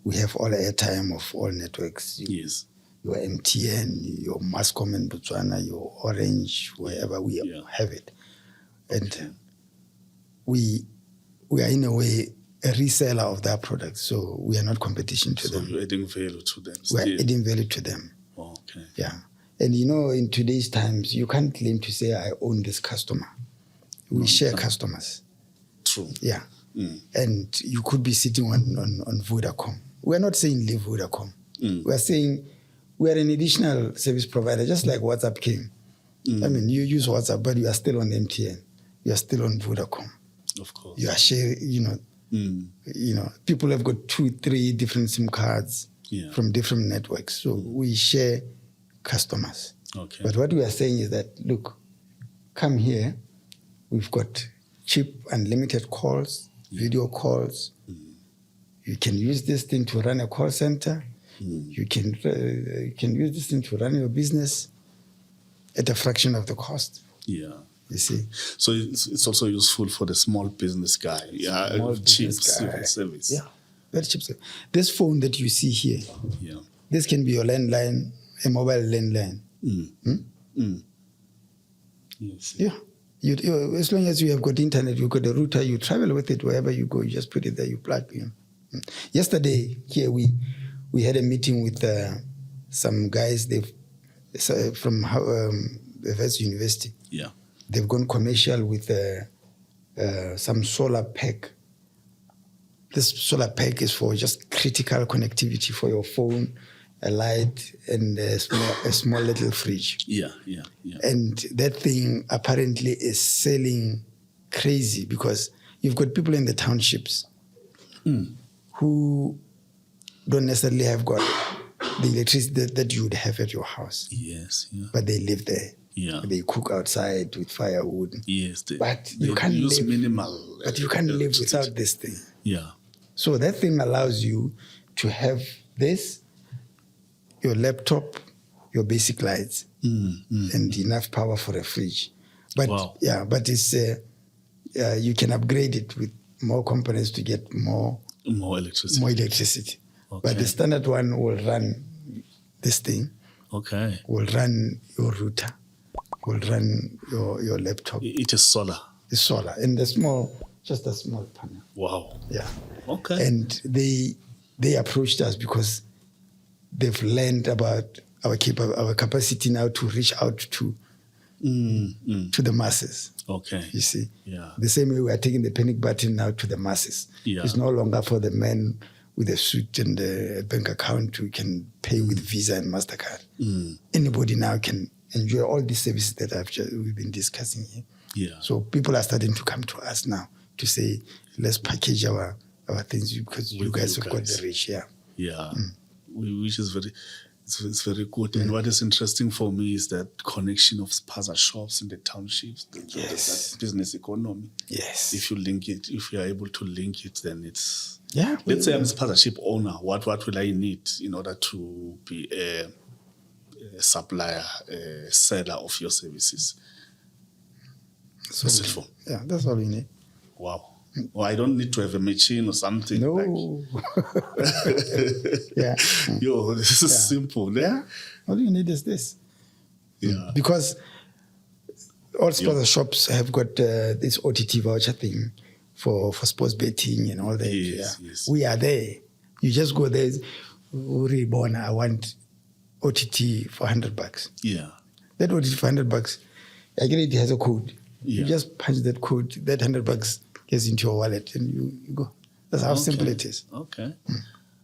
we have all the airtime of all networks. Yes. Your MTN, your Mascom in Botswana, your Orange, wherever we have it. And we are in a way a reseller of their products. So we are not competition to them. So you're adding value to them. We are adding value to them. Okay. Yeah. And in today's times, you can't claim to say I own this customer. We share customers. True. Yeah. And you could be sitting on Vodacom. We're not saying leave Vodacom. We're saying we're an additional service provider, just like WhatsApp came. I mean, you use WhatsApp, but you are still on MTN. You are still on Vodacom. Of course. You are sharing, people have got 2-3 different SIM cards from different networks. So we share customers. Okay. But what we are saying is that, look, come here. We've got cheap unlimited calls, video calls. You can use this thing to run a call center. You can use this thing to run your business at a fraction of the cost. Yeah. You see? So it's also useful for the small business guy. Yeah, cheap service. Yeah, very cheap service. This phone that you see here, this can be your landline, a mobile landline. Yes. Yeah. You, as long as you have got internet, you've got a router, you travel with it wherever you go, you just put it there, you plug in. Yesterday, here we had a meeting with some guys. They've from the West University. Yeah. They've gone commercial with some solar pack. This solar pack is for just critical connectivity for your phone, a light, and a small little fridge. Yeah. And that thing apparently is selling crazy because you've got people in the townships who don't necessarily have got the electricity that you would have at your house. Yes. Yeah. But they live there. Yeah. They cook outside with firewood. Yes. But you can't use live minimal. But you can't live without this thing. Yeah. So that thing allows you to have this, your laptop, your basic lights, and enough power for a fridge. But but it's you can upgrade it with more components to get more electricity. Okay. But the standard one will run this thing. Okay. Will run your router. Will run your laptop. It is solar. It's solar, and just a small panel. Wow. Yeah. Okay. And they approached us because they've learned about our capacity now to reach out to the masses. Okay. You see? Yeah. The same way we are taking the panic button now to the masses. Yeah. It's no longer for the man with a suit and a bank account who can pay with Visa and MasterCard. Anybody now can enjoy all these services that we've been discussing here. Yeah. So people are starting to come to us now to say, let's package our things because you guys have got the reach. Yeah. Yeah. Which is it's very good. And what is interesting for me is that connection of spaza shops in the townships. That business economy. Yes. If you are able to link it, then it's... Yeah. Let's say I'm a spaza ship owner. What will I need in order to be a supplier, a seller of your services? So, a cell phone. Yeah, that's all we need. Wow. Well, I don't need to have a machine or something. No. Yeah. Yo, this is simple. Yeah. All you need is this. Yeah. Because all sports shops have got this OTT voucher thing for sports betting and all that. Yes. We are there. You just go there. Reborn, I want OTT for $100. Yeah. That OTT for $100, I get it has a code. Yeah. You just punch that code, that $100 gets into your wallet and you go. That's how simple it is. Okay.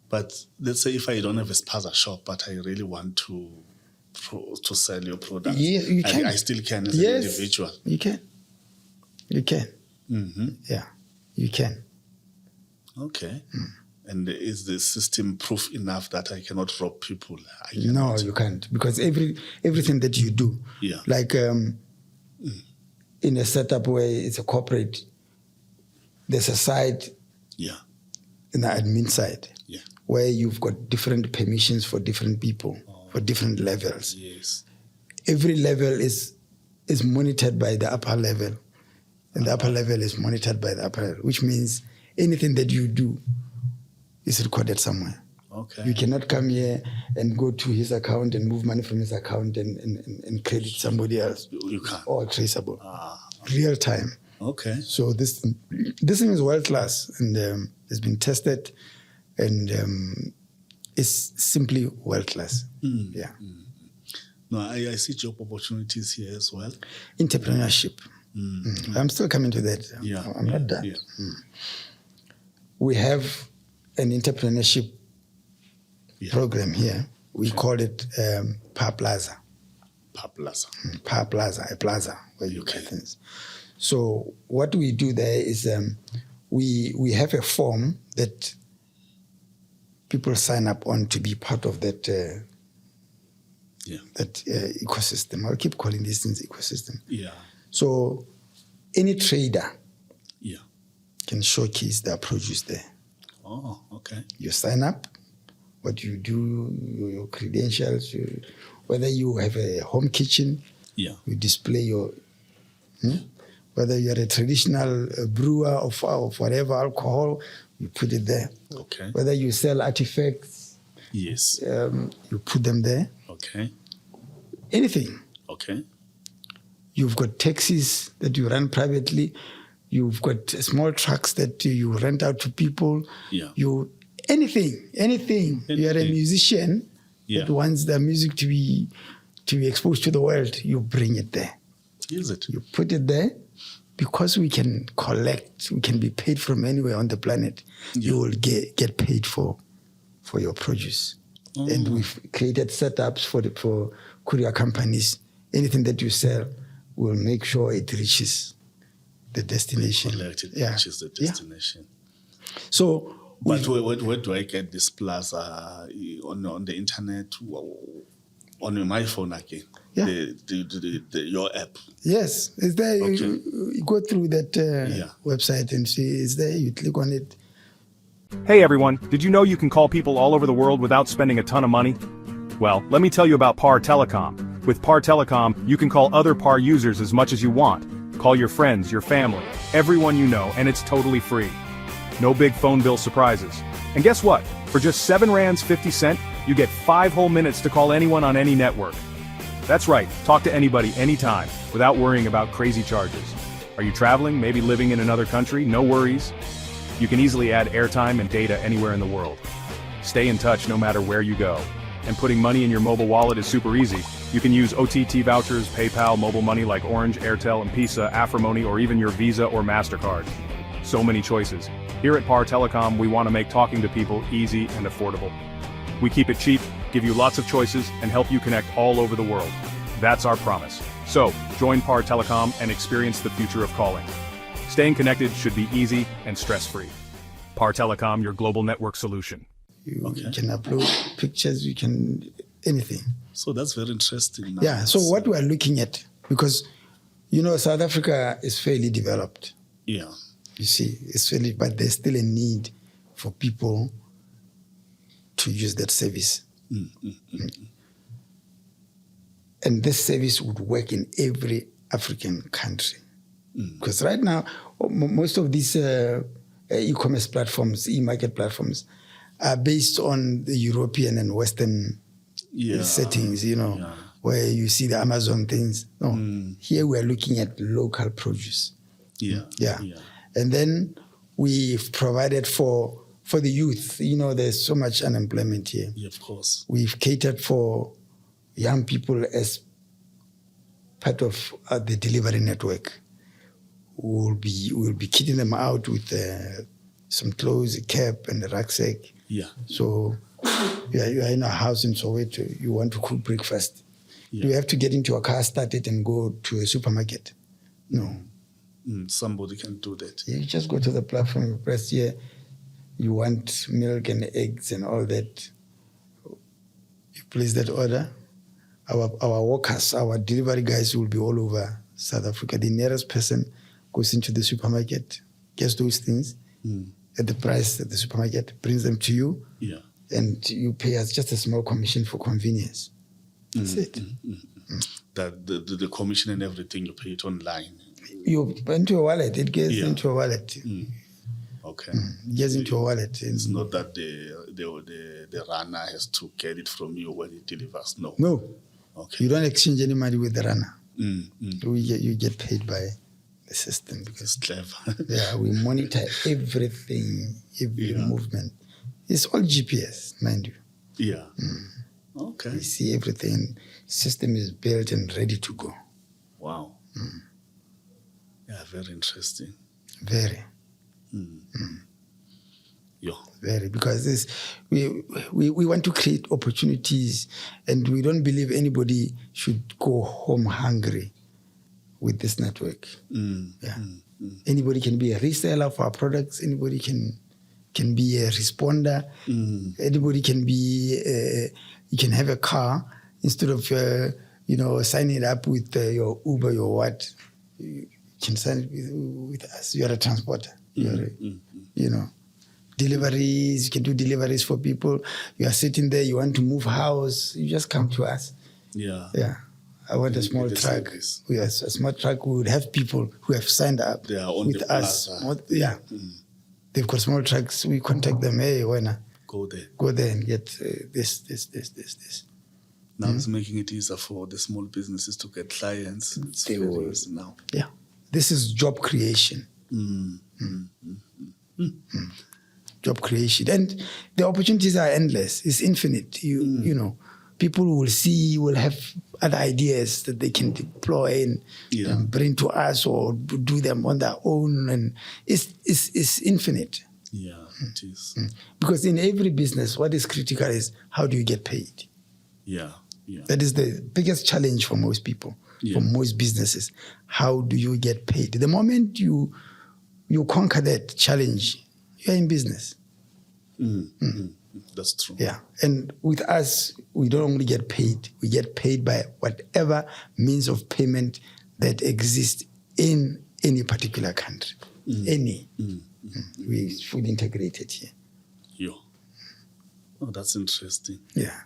But let's say if I don't have a spaza shop, but I really want to sell your product. Yeah, you can. I still can as an individual. You can. You can. Mm-hmm. Yeah, you can. Okay. And is the system proof enough that I cannot rob people? No, you can't. Because everything that you do, like in a setup where it's a corporate, there's a side in the admin side where you've got different permissions for different people, for different levels. Yes. Every level is monitored by the upper level, and the upper level is monitored by the upper level, which means anything that you do is recorded somewhere. Okay. You cannot come here and go to his account and move money from his account and credit somebody else. You can't. All traceable. Real time. Okay. So this thing is world class and it's been tested and it's simply world class. Yeah. No, I see job opportunities here as well. Entrepreneurship. I'm still coming to that. I'm not done. Yeah. We have an entrepreneurship program here. We call it Par-Plaza. Par-Plaza. Par-Plaza, a plaza where you get things. So what we do there is we have a form that people sign up on to be part of that ecosystem. I'll keep calling these things ecosystem. Yeah. So any trader Yeah. can showcase their produce there. Oh, okay. You sign up, what you do, your credentials, whether you have a home kitchen, Yeah. you display your, whether you're a traditional brewer of whatever alcohol, you put it there. Okay. Whether you sell artifacts, Yes. you put them there. Okay. Anything. Okay. You've got taxis that you run privately. You've got small trucks that you rent out to people. Yeah. Anything. You're a musician that wants the music to be exposed to the world, you bring it there. Is it? You put it there because we can collect, we can be paid from anywhere on the planet. Yeah. You will get paid for your produce. And we've created setups for courier companies. Anything that you sell, we'll make sure it reaches the destination. Reaches the destination. So, but where do I get this plaza on the internet? On my phone again? Yeah. Your app. Yes, it's there. Okay. You go through that website and see it's there. You click on it. Hey everyone, did you know you can call people all over the world without spending a ton of money? Well, let me tell you about Par Telecom. With Par Telecom, you can call other Par users as much as you want. Call your friends, your family, everyone you know, and it's totally free. No big phone bill surprises. And guess what? For just 7 rands 50 cent, you get 5 whole minutes to call anyone on any network. That's right, talk to anybody anytime, without worrying about crazy charges. Are you traveling, maybe living in another country? No worries. You can easily add airtime and data anywhere in the world. Stay in touch no matter where you go. And putting money in your mobile wallet is super easy. You can use OTT vouchers, PayPal, mobile money like Orange, Airtel, M-Pesa, Afromoney, or even your Visa or MasterCard. So many choices. Here at Par Telecom, we want to make talking to people easy and affordable. We keep it cheap, give you lots of choices, and help you connect all over the world. That's our promise. So, join Par Telecom and experience the future of calling. Staying connected should be easy and stress-free. Par Telecom, your global network solution. You can upload pictures, you can, anything. So that's very interesting. Now. Yeah, so what we are looking at, because, South Africa is fairly developed. Yeah. You see, it's fairly, but there's still a need for people to use that service. And this service would work in every African country. Because right now, most of these e-commerce platforms, e-market platforms, are based on the European and Western settings, where you see the Amazon things. No, here we are looking at local produce. Yeah. And then we've provided for the youth. There's so much unemployment here. Yeah, of course. We've catered for young people as part of the delivery network. We'll be kitting them out with some clothes, a cap, and a rucksack. Yeah. So you are in a house in Soweto. You want to cook breakfast. Yeah. Do you have to get into a car, start it, and go to a supermarket? No. Somebody can do that. You just go to the platform, you press here. You want milk and eggs and all that. You place that order. Our workers, our delivery guys will be all over South Africa. The nearest person goes into the supermarket, gets those things at the price at the supermarket, brings them to you, and you pay us just a small commission for convenience. That's it. The commission and everything, you pay it online. You into your wallet, it gets into your wallet. Okay. It gets into your wallet. It's not that the runner has to get it from you when it delivers. No. No. Okay. You don't exchange any money with the runner. You get paid by the system because it's clever. Yeah, we monitor everything, every movement. It's all GPS, mind you. Yeah. Okay. We see everything. System is built and ready to go. Wow. Yeah, very interesting. Very. Yeah. Very, because we want to create opportunities, and we don't believe anybody should go home hungry with this network. Anybody can be a reseller for our products. Anybody can be a responder. Anybody can be. You can have a car instead of signing it up with your Uber, your what. You can sign it with us. You are a transporter. Deliveries, you can do deliveries for people. You are sitting there, you want to move house, you just come to us. Yeah. I want a small truck. Yes, a small truck. We would have people who have signed up with us. They've got small trucks. We contact them. Hey, Wena, go there and get this. Now it's making it easier for the small businesses to get clients. It's very easy now. Yeah. This is job creation. Job creation. And the opportunities are endless. It's infinite. You people will have other ideas that they can deploy and bring to us or do them on their own, and it's infinite. Yeah, it is. Because in every business, what is critical is how do you get paid? Yeah. That is the biggest challenge for most people, for most businesses. How do you get paid? The moment you conquer that challenge, you're in business. That's true. Yeah. And with us, we don't only get paid. We get paid by whatever means of payment that exists in any particular country. Any. We fully integrated here. Oh, that's interesting. Yeah.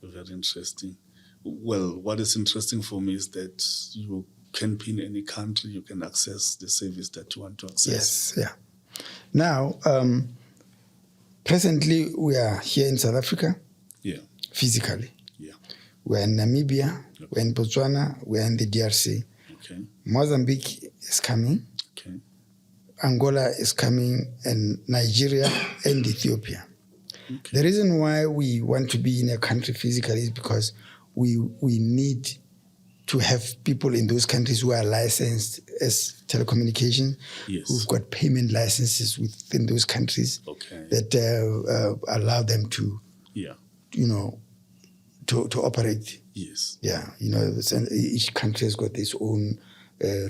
Very interesting. Well, what is interesting for me is that you can be in any country, you can access the service that you want to access. Yes, yeah. Now, presently we are here in South Africa. Yeah. Physically. Yeah. We're in Namibia, we're in Botswana, we're in the DRC. Okay. Mozambique is coming. Okay. Angola is coming, and Nigeria and Ethiopia. Okay. The reason why we want to be in a country physically is because we need to have people in those countries who are licensed as telecommunications, who've got payment licenses within those countries that allow them to, to operate. Yes. Yeah, each country has got its own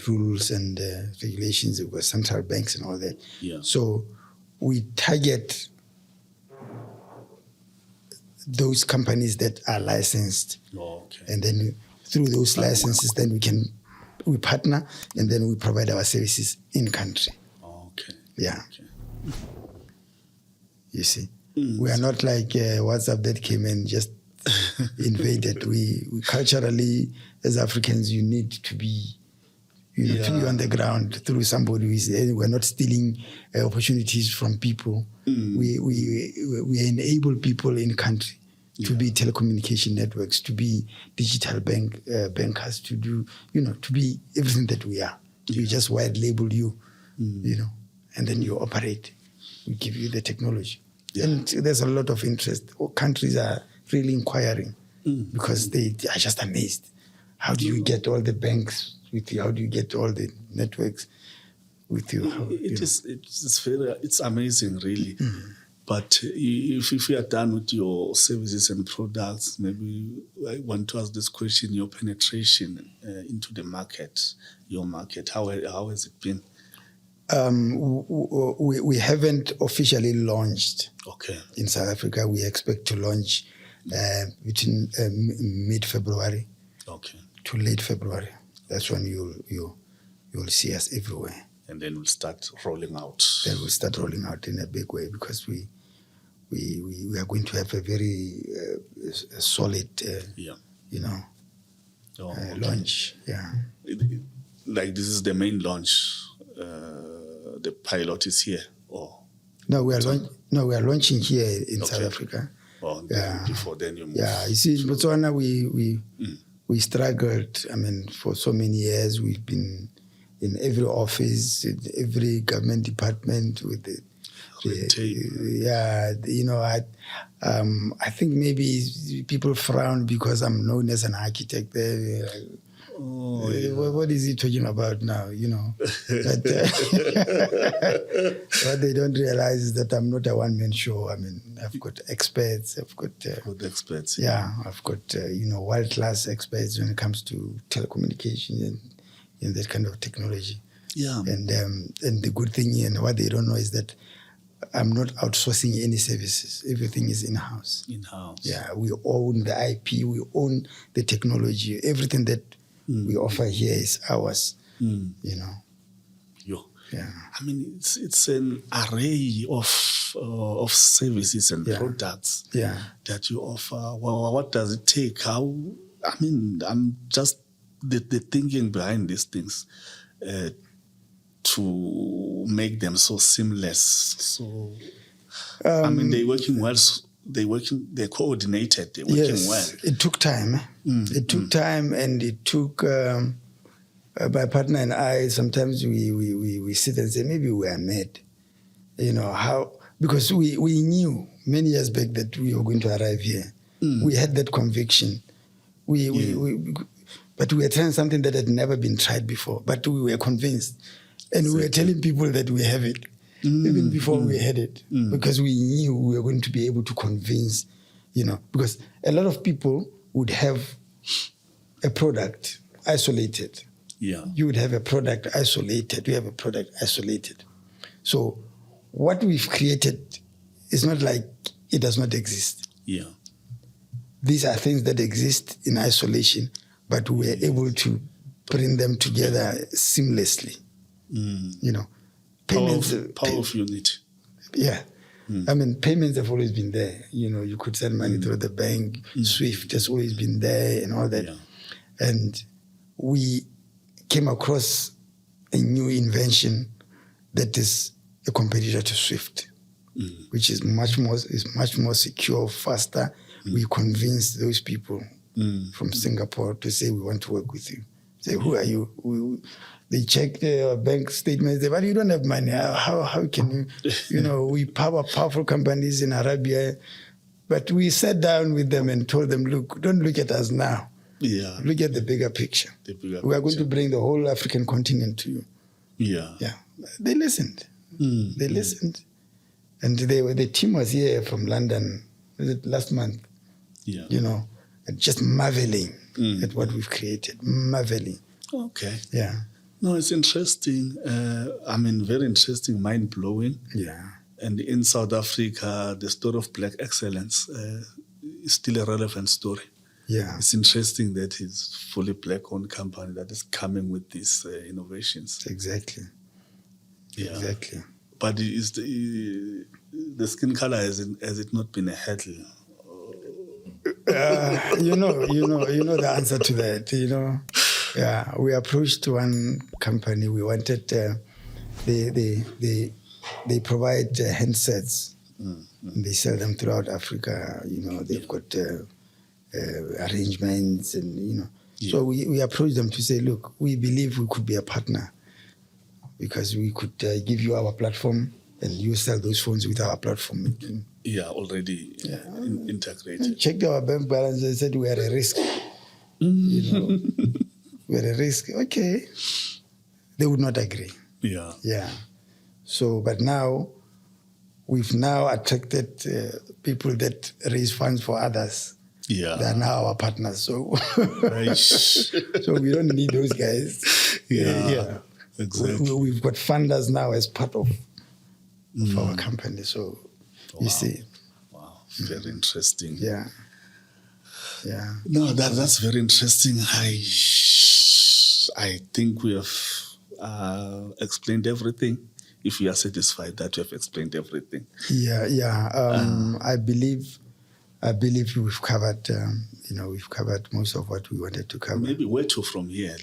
rules and regulations. They've got central banks and all that. Yeah. So we target those companies that are licensed, and then through those licenses, then we partner, and then we provide our services in country. Okay. Yeah. Okay. You see, we are not like WhatsApp that came and just invaded. We culturally, as Africans, you need to be, to be on the ground through somebody. We're not stealing opportunities from people. We enable people in country to be telecommunication networks, to be digital bankers, to do, to be everything that we are. We just white label you, and then you operate. We give you the technology. And there's a lot of interest. Countries are really inquiring because they are just amazed. How do you get all the banks with you? How do you get all the networks with you? It's amazing, really. But if you are done with your services and products, maybe I want to ask this question: your penetration into the market, your market, how has it been? We haven't officially launched. Okay. In South Africa, we expect to launch between mid-February. Okay. To late February. That's when you'll see us everywhere. And then we'll start rolling out. Then we'll start rolling out in a big way because we are going to have a very solid, launch. Yeah. Like this is the main launch. The pilot is here, or no? We are launching here in South Africa. Oh, before then you move. Yeah, you see, in Botswana we struggled. I mean, for so many years we've been in every office, in every government department with the I think maybe people frown because I'm known as an architect there. What is he talking about now? But, what they don't realize is that I'm not a one-man show. I mean, I've got experts. I've got good experts. Yeah, I've got world-class experts when it comes to telecommunications and that kind of technology. Yeah. And the good thing and what they don't know is that I'm not outsourcing any services. Everything is in-house. In-house. Yeah, we own the IP. We own the technology. Everything that we offer here is ours. Yeah. I mean, it's an array of services and products that you offer. Well, what does it take? I'm just the thinking behind these things to make them so seamless. So they're working well. They're coordinated. They're working well. It took time. It took time, and it took my partner and I. Sometimes we sit and say maybe we are mad. How? Because we knew many years back that we were going to arrive here. We had that conviction. But we were trying something that had never been tried before. But we were convinced. And we were telling people that we have it, even before we had it, because we knew we were going to be able to convince, because a lot of people would have a product isolated. Yeah. You would have a product isolated. We have a product isolated. So what we've created is not like it does not exist. Yeah. These are things that exist in isolation, but we are able to bring them together seamlessly. Payments, power of unity. Yeah. I mean, payments have always been there. You could send money through the bank. SWIFT has always been there and all that. Yeah. And we came across a new invention that is a competitor to SWIFT, which is much more secure, faster. We convinced those people from Singapore to say, we want to work with you. Say, who are you? They check their bank statements. They say, but you don't have money. How can you? We powerful companies in Arabia. But we sat down with them and told them, look, don't look at us now. Yeah. Look at the bigger picture. We are going to bring the whole African continent to you. Yeah. Yeah. They listened. They listened. And the team was here from London last month. Yeah. And just marveling at what we've created. Marveling. Okay. Yeah. No, it's interesting. Very interesting, mind-blowing. Yeah. And in South Africa, the story of Black excellence is still a relevant story. Yeah. It's interesting that it's fully Black-owned company that is coming with these innovations. Exactly. Yeah. Exactly. But is the skin color, has it not been a hurdle? You know the answer to that. Yeah, we approached one company. We wanted they provide handsets. They sell them throughout Africa. They've got arrangements and Yeah. So we approached them to say, look, we believe we could be a partner because we could give you our platform and you sell those phones with our platform. Yeah, already integrated. Checked our bank balance and said we are a risk. We're a risk. Okay. They would not agree. Yeah. Yeah. So, but now, we've now attracted people that raise funds for others. Yeah. They are now our partners. So, Right. so we don't need those guys. Yeah. Exactly. We've got funders now as part of our company. So, you see. Wow. Very interesting. Yeah. Yeah. No, that's very interesting. I think we have explained everything. If you are satisfied that you have explained everything. Yeah. I believe we've covered. We've covered most of what we wanted to cover. Maybe where to from here?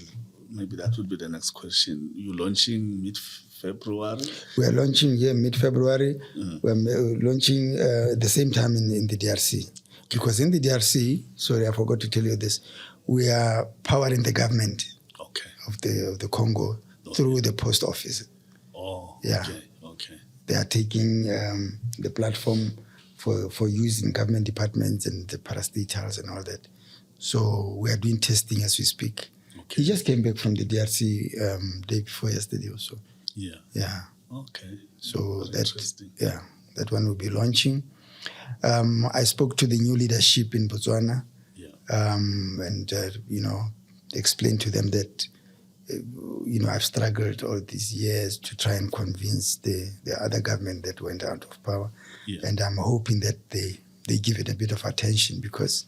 Maybe that would be the next question. You're launching mid-February? We are launching here mid-February. We're launching at the same time in the DRC. Because in the DRC, sorry, I forgot to tell you this, we are powering the government of the Congo through the post office. Oh, yeah. Okay. They are taking the platform for use in government departments and the parastatals and all that. So we are doing testing as we speak. Okay. He just came back from the DRC day before yesterday or so. Yeah. Yeah. Okay. So that one will be launching. I spoke to the new leadership in Botswana, and explained to them that I've struggled all these years to try and convince the other government that went out of power, and I'm hoping that they give it a bit of attention because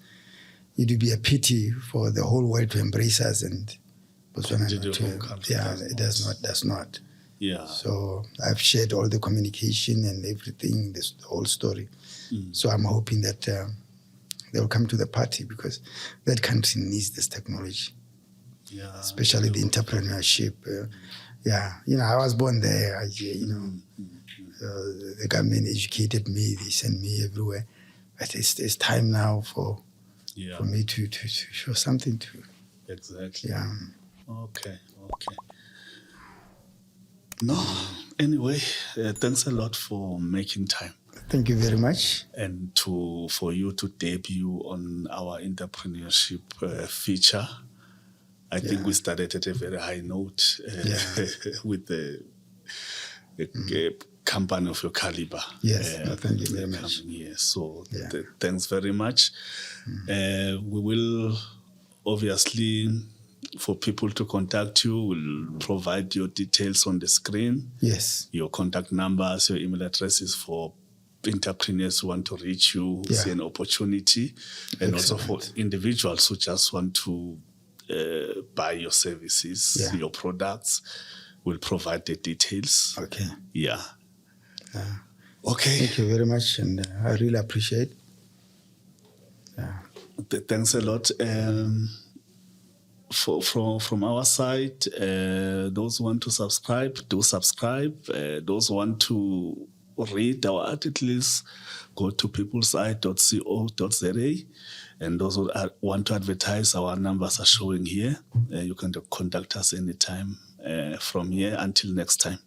it would be a pity for the whole world to embrace us and Botswana does not. Yeah. So I've shared all the communication and everything, the whole story. So I'm hoping that they'll come to the party because that country needs this technology. Yeah. Especially the entrepreneurship. I was born there. The government educated me. They sent me everywhere. But it's time now for me to show something to. Exactly. Yeah. Okay. No. Anyway, thanks a lot for making time. Thank you very much. And for you to debut on our entrepreneurship feature. I think we started at a very high note with the company of your caliber. Yes, thank you very much. Here. So thanks very much. We will obviously, for people to contact you, we'll provide your details on the screen. Yes. Your contact numbers, your email addresses for entrepreneurs who want to reach you, who see an opportunity, and also for individuals who just want to buy your services, your products. We'll provide the details. Okay. Yeah. Okay. Thank you very much, and I really appreciate. Thanks a lot. From our side, those who want to subscribe, do subscribe. Those who want to read our articles, go to peopleseye.co.za. And those who want to advertise, our numbers are showing here. You can contact us anytime from here. Until next time.